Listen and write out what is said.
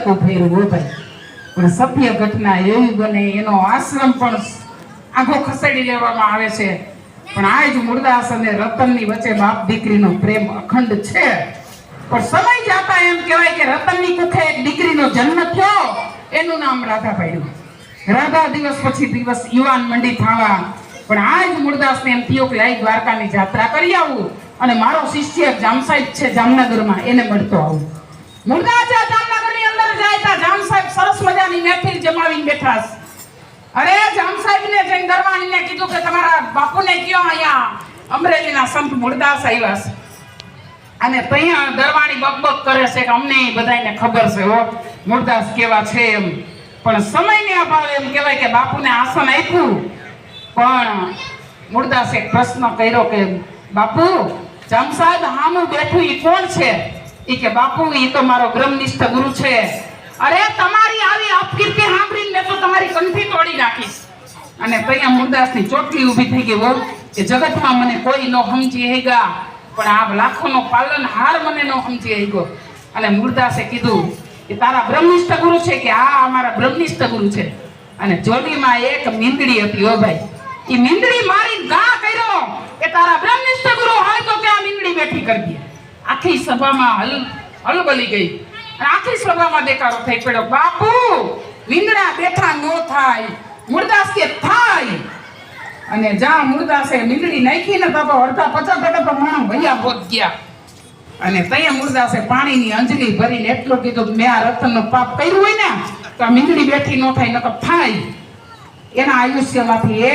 બળકું ફેર્યું હો ભાઈ. પણ સભ્ય ઘટના એવી બને, એનો આશ્રમ પણ આખો ખસેડી લેવામાં આવે છે. પણ આજ મૂળદાસ અને રતનની વચ્ચે બાપ દીકરીનો પ્રેમ અખંડ છે. પણ સમય જતા એમ કહેવાય કે રતનની કુખે એક દીકરીનો જન્મ થયો, એનું નામ રાધા પાડ્યું. રાધા દિવસ પછી દિવસ યુવાન મંડી થવા. પણ આજ મૂળદાસને એમ થયું કે લાઈ દ્વારકાની યાત્રા કરી આવું અને મારો શિષ્ય જામ સાહેબ છે જામનગરમાં, એને મળતો આવું. મૂળદાસ જામનગરની અંદર જાય તા જામ સાહેબ સરસ મજાની મહેફિલ જમાવીને બેઠા છે. અરે જામ સાહેબને જઈને દરવાણીને કીધું કે તમારા બાપુને કયો અહીંયા અમરેલીના સંત મૂળદાસ આવ્યા છે. અને ત્યાં દરવાણી બકબક કરે છે કે અમને બધાને ખબર છે હો મૂળદાસ કેવા છે એમ. પણ સમયને અભાવે એમ કહેવાય કે બાપુને આસન આપ્યું. પણ મૂળદાસ એક પ્રશ્ન કર્યો કે બાપુ, જામ સાહેબ હામું બેઠું ઈ કોણ છે? ઈ કે બાપુ ઈ તો મારો બ્રહ્મનિષ્ઠ ગુરુ છે. અરે તમારી આવી અપકીર્તિ સાંભળીને મેં તો તમારી કંઠી તોડી નાખીશ. અને ત્યાં મૂળદાસની ચોટલી ઊભી થઈ ગઈ હો કે જગતમાં મને કોઈ નો સમજી હેગા, પણ આ લાખોનો પાલનહાર મને નો સમજી હેગો. અને મૂળદાસે કીધું કે તારા બ્રહ્મનિષ્ઠ ગુરુ છે? કે આ અમારા બ્રહ્મનિષ્ઠ ગુરુ છે. અને જોડીમાં એક મીંદડી હતી હો ભાઈ. ઈ મીંદડી મારી ગા કર્યો કે તારા બ્રહ્મનિષ્ઠ ગુરુ હોય તો ત્યાં મીંદડી બેઠી કરી દે. આખી સભામાં હલબલી ગઈ. આખી સભામાં દેકારો થઈ પડ્યો, બાપુ મીંદડા બેઠા નો થાય. મૂળદાસ કે થાય. અને જ્યાં મૂળદાસે મીંદડી નાખી ને તો અડધા 50 પ્રમાણ ભૈયા ભોગ ગયા. અને ત્યાં મૂળદાસે પાણીની અંજલી ભરીને એટલું કીધું મેં આ રતનનું પાપ કર્યું હોય ને તો આ મીંદડી બેઠી નો થાય, નકર થાય. એના આયુષ્યમાંથી એક